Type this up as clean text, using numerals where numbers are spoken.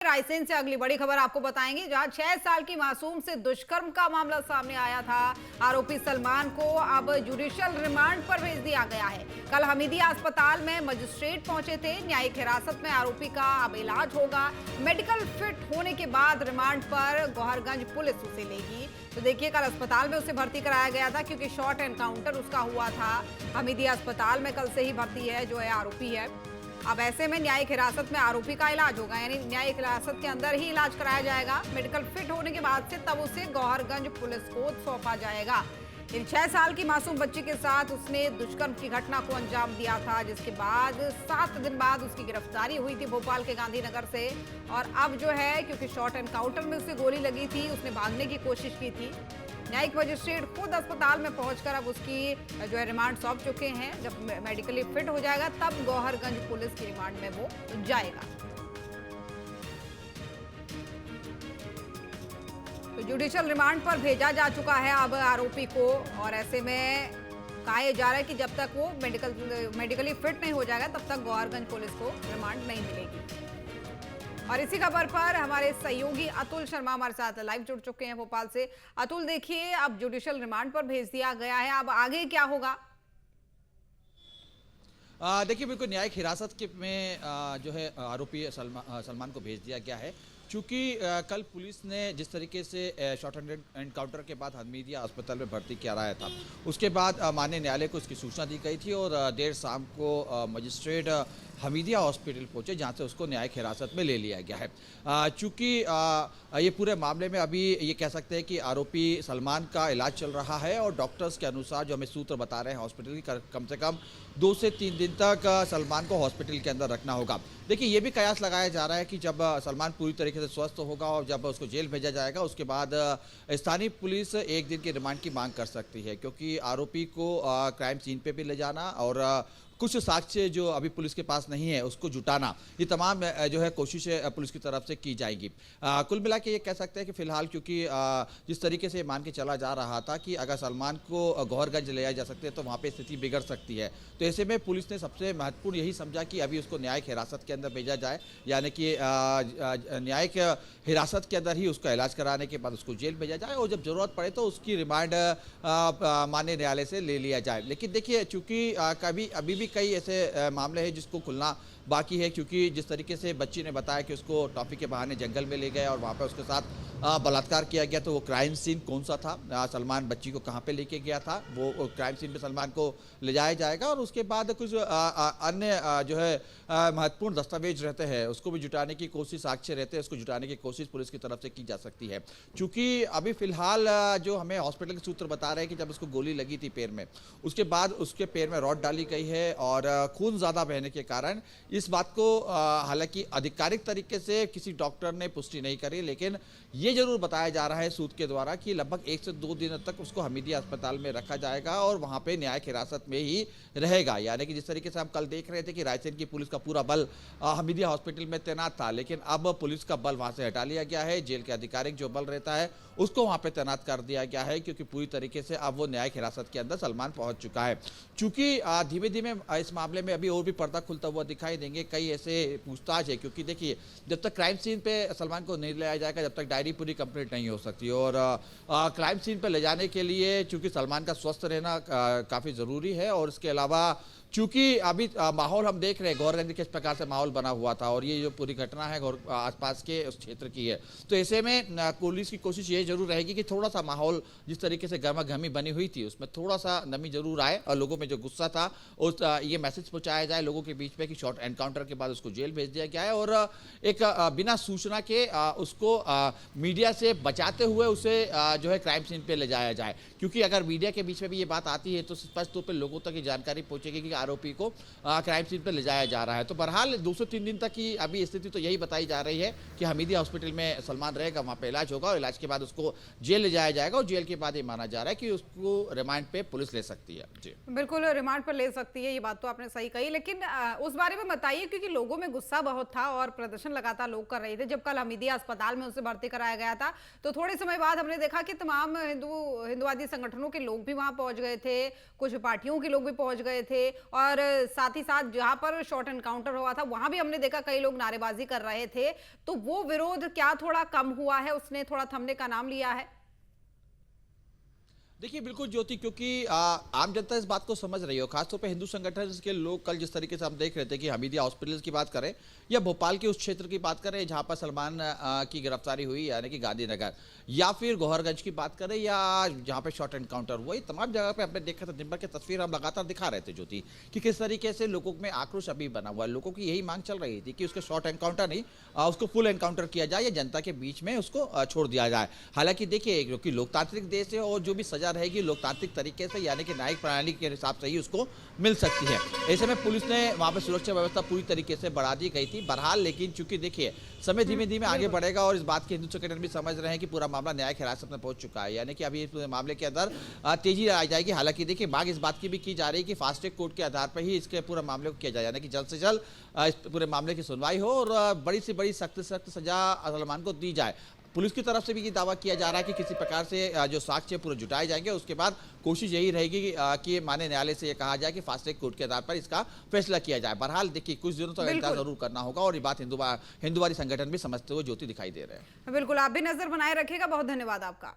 रायसेन से अगली बड़ी खबर आपको बताएंगे, जहां 6 साल की मासूम से दुष्कर्म का मामला सामने आया था। आरोपी सलमान को अब जुडिशियल रिमांड पर भेज दिया गया है। कल हमीदिया अस्पताल में मजिस्ट्रेट पहुंचे थे। न्यायिक हिरासत में आरोपी का अब इलाज होगा। मेडिकल फिट होने के बाद रिमांड पर गौहरगंज पुलिस उसे लेगी। तो देखिए, कल अस्पताल में उसे भर्ती कराया गया था क्योंकि शॉर्ट एनकाउंटर उसका हुआ था। हमीदिया अस्पताल में कल से ही भर्ती है जो है आरोपी है। अब ऐसे में न्यायिक हिरासत में आरोपी का इलाज होगा, यानी न्यायिक हिरासत के अंदर ही इलाज कराया जाएगा। मेडिकल फिट होने के बाद से तब उसे गौहरगंज पुलिस को सौंपा जाएगा। इन 6 साल की मासूम बच्ची के साथ उसने दुष्कर्म की घटना को अंजाम दिया था, जिसके बाद 7 दिन बाद उसकी गिरफ्तारी हुई थी भोपाल के गांधीनगर से। और अब जो है, क्योंकि शॉर्ट एनकाउंटर में उसे गोली लगी थी, उसने भागने की कोशिश की थी। न्यायिक मजिस्ट्रेट खुद अस्पताल में पहुंचकर अब उसकी जो है रिमांड सौंप चुके हैं। जब मेडिकली फिट हो जाएगा तब गौहरगंज पुलिस की रिमांड में वो जाएगा। तो जुडिशियल रिमांड पर भेजा जा चुका है अब आरोपी को। और ऐसे में कहा जा रहा है कि जब तक वो मेडिकली फिट नहीं हो जाएगा तब तक गौहरगंज पुलिस को रिमांड नहीं मिलेगी। और इसी खबर पर हमारे सहयोगी अतुल शर्मा हमारे साथ लाइव जुड़ चुके हैं भोपाल से। अतुल, देखिए, अब जुडिशियल रिमांड पर भेज दिया गया है, अब आगे क्या होगा? देखिए, बिल्कुल न्यायिक हिरासत में जो है आरोपी सलमान को भेज दिया गया है। चूंकि कल पुलिस ने जिस तरीके से शॉर्ट एनकाउंटर के बाद हमीदिया अस्पताल में भर्ती कराया था, उसके बाद माननीय न्यायालय को उसकी सूचना दी गई थी और देर शाम को मजिस्ट्रेट हमीदिया हॉस्पिटल पहुंचे, जहां से उसको न्यायिक हिरासत में ले लिया गया है। चूंकि ये पूरे मामले में अभी ये कह सकते हैं कि आरोपी सलमान का इलाज चल रहा है और डॉक्टर्स के अनुसार जो हमें सूत्र बता रहे हैं हॉस्पिटल की, कम से कम 2 से 3 दिन तक सलमान को हॉस्पिटल के अंदर रखना होगा। देखिए, ये भी कयास लगाया जा रहा है कि जब सलमान पूरी तरीके से स्वस्थ होगा और जब उसको जेल भेजा जाएगा, उसके बाद स्थानीय पुलिस 1 दिन की रिमांड की मांग कर सकती है, क्योंकि आरोपी को क्राइम सीन पे भी ले जाना और कुछ साक्ष्य जो अभी पुलिस के पास नहीं है उसको जुटाना, ये तमाम जो है कोशिशें पुलिस की तरफ से की जाएगी। कुल मिला के ये कह सकते हैं कि फिलहाल, क्योंकि जिस तरीके से मान के चला जा रहा था कि अगर सलमान को गौहरगंज ले जाया जा सकते हैं तो वहाँ पे स्थिति बिगड़ सकती है, तो ऐसे में पुलिस ने सबसे महत्वपूर्ण यही समझा कि अभी उसको न्यायिक हिरासत के अंदर भेजा जाए, यानी कि न्यायिक हिरासत के अंदर ही उसका इलाज कराने के बाद उसको जेल भेजा जाए और जब जरूरत पड़े तो उसकी रिमांड माननीय न्यायालय से ले लिया जाए। लेकिन देखिए, चूंकि अभी भी कई ऐसे मामले हैं जिसको खुलना बाकी है, क्योंकि जिस तरीके से बच्ची ने बताया कि उसको टॉफी के बहाने जंगल में ले गए और वहाँ पर उसके साथ बलात्कार किया गया, तो वो क्राइम सीन कौन सा था, सलमान बच्ची को कहाँ पे लेके गया था, वो क्राइम सीन पे सलमान को ले जाया जाएगा और उसके बाद कुछ अन्य जो है महत्वपूर्ण दस्तावेज रहते हैं उसको भी जुटाने की कोशिश, साक्ष्य रहते हैं उसको जुटाने की कोशिश पुलिस की तरफ से की जा सकती है। चूंकि अभी फिलहाल जो हमें हॉस्पिटल के सूत्र बता रहे हैं कि जब उसको गोली लगी थी पैर में, उसके बाद उसके पैर में रॉड डाली गई है और खून ज़्यादा बहने के कारण इस बात को हालांकि आधिकारिक तरीके से किसी डॉक्टर ने पुष्टि नहीं करी, लेकिन ये जरूर बताया जा रहा है सूत्र के द्वारा कि लगभग 1 से 2 दिन तक उसको हमीदिया अस्पताल में रखा जाएगा और वहाँ पे न्यायिक हिरासत में ही रहेगा। यानी कि जिस तरीके से हम कल देख रहे थे कि रायसेन की पुलिस का पूरा बल हमीदिया हॉस्पिटल में तैनात था, लेकिन अब पुलिस का बल वहाँ से हटा लिया गया है। जेल के आधिकारिक जो बल रहता है उसको वहाँ पे तैनात कर दिया गया है, क्योंकि पूरी तरीके से अब वो न्यायिक हिरासत के अंदर सलमान पहुँच चुका है। चूंकि धीमे धीमे इस मामले में अभी और भी पर्दा खुलता हुआ दिखाई देंगे, कई ऐसे पूछताछ है, क्योंकि देखिए, जब तक क्राइम सीन पे सलमान को नहीं लाया जाएगा जब तक डायरी पूरी कंप्लीट नहीं हो सकती और क्राइम सीन पे ले जाने के लिए चूंकि सलमान का स्वस्थ रहना काफ़ी ज़रूरी है और इसके अलावा चूंकि अभी माहौल हम देख रहे हैं गौरगंज में किस प्रकार से माहौल बना हुआ था और ये जो पूरी घटना है आसपास के उस क्षेत्र की है, तो ऐसे में पुलिस की कोशिश ये जरूर रहेगी कि थोड़ा सा माहौल जिस तरीके से गर्मागर्मी बनी हुई थी उसमें थोड़ा सा नमी जरूर आए और लोगों में जो गुस्सा था उस ये मैसेज पहुंचाया जाए लोगों के बीच में कि शॉर्ट एनकाउंटर के बाद उसको जेल भेज दिया गया है और एक बिना सूचना के उसको मीडिया से बचाते हुए उसे जो है क्राइम सीन पे ले जाया जाए, क्योंकि अगर मीडिया के बीच में भी ये बात आती है तो स्पष्ट तौर पर लोगों तक ये जानकारी पहुंचेगी कि आरोपी को क्राइम सीन पर ले जाया जा रहा है। तो बहरहाल 2 से 3 दिन तक की अभी स्थिति तो यही बताई जा रही है कि हमीदिया हॉस्पिटल में सलमान रहेगा, वहां पे इलाज होगा और इलाज के बाद उसको जेल ले जाया जाएगा और जेल के बाद ये माना जा रहा है कि उसको रिमांड पे पुलिस ले सकती है। जी बिल्कुल, रिमांड पर ले सकती है, ये बात तो आपने सही कही, लेकिन उस बारे में बताइए, क्योंकि लोगों में गुस्सा बहुत था और प्रदर्शन लगातार लोग कर रहे थे। जब कल हमीदिया अस्पताल में उसे भर्ती कराया गया था तो थोड़े समय बाद हमने देखा कि तमाम हिंदुवादी संगठनों के लोग भी वहां पहुंच गए थे, कुछ पार्टियों के लोग भी पहुंच गए थे और साथ ही साथ जहां पर शॉर्ट एनकाउंटर हुआ था वहां भी हमने देखा कई लोग नारेबाजी कर रहे थे, तो वो विरोध क्या थोड़ा कम हुआ है, उसने थोड़ा थमने का नाम लिया है? देखिए बिल्कुल ज्योति, क्योंकि आम जनता इस बात को समझ रही हो, खासतौर पे हिंदू संगठन के लोग कल जिस तरीके से हम देख रहे थे कि हमीदिया हॉस्पिटल की बात करें या भोपाल के उस क्षेत्र की बात करें जहां पर सलमान की गिरफ्तारी हुई यानी कि गांधीनगर, या फिर गौहरगंज की बात करें या जहां पे शॉर्ट एनकाउंटर हुआ, ये तमाम जगह पे हमने देखा था। दिन भर की तस्वीर हम लगातार दिखा रहे थे ज्योति कि किस तरीके से लोगों में आक्रोश अभी बना हुआ है। लोगों की यही मांग चल रही थी कि उसका शॉर्ट एनकाउंटर नहीं, उसको फुल एनकाउंटर किया जाए या जनता के बीच में उसको छोड़ दिया जाए। हालांकि देखिए क्योंकि लोकतांत्रिक देश है और जो भी सजा रहेगी लोकतांत्रिक तरीके से यानी कि न्यायिक प्रणाली के हिसाब से ही उसको मिल सकती है। ऐसे में पुलिस ने वहां पर सुरक्षा व्यवस्था पूरी तरीके से बढ़ा दी गई थी। बहरहाल लेकिन चूंकि देखिए समय धीमे धीमे आगे बढ़ेगा और इस बात के हिंदू संगठन भी समझ रहे हैं कि पूरा मामला न्यायिक हिरासत में पहुंच चुका है, यानी कि अभी इस पूरे मामले के अंदर तेजी आ जाएगी। हालांकि देखिए मांग इस बात की भी की जा रही है कि फास्ट ट्रैक कोर्ट के आधार पर ही इसके पूरा मामले को किया जाए, यानी कि जल्द से जल्द इस पूरे मामले की सुनवाई हो और बड़ी से बड़ी सख्त से सख्त सजा सलमान को दी जाए। पुलिस की तरफ से भी ये दावा किया जा रहा है कि किसी प्रकार से जो साक्ष्य पूरे जुटाए जाएंगे, उसके बाद कोशिश यही रहेगी कि माननीय न्यायालय से ये कहा जाए कि फास्ट ट्रैक कोर्ट के आधार पर इसका फैसला किया जाए। बहरहाल देखिए कुछ दिनों तक इंतजार जरूर करना होगा और ये बात हिंदुवादी संगठन भी समझते हुए ज्योति दिखाई दे रहे हैं। बिल्कुल, आप भी नजर बनाए रखिएगा। बहुत धन्यवाद आपका।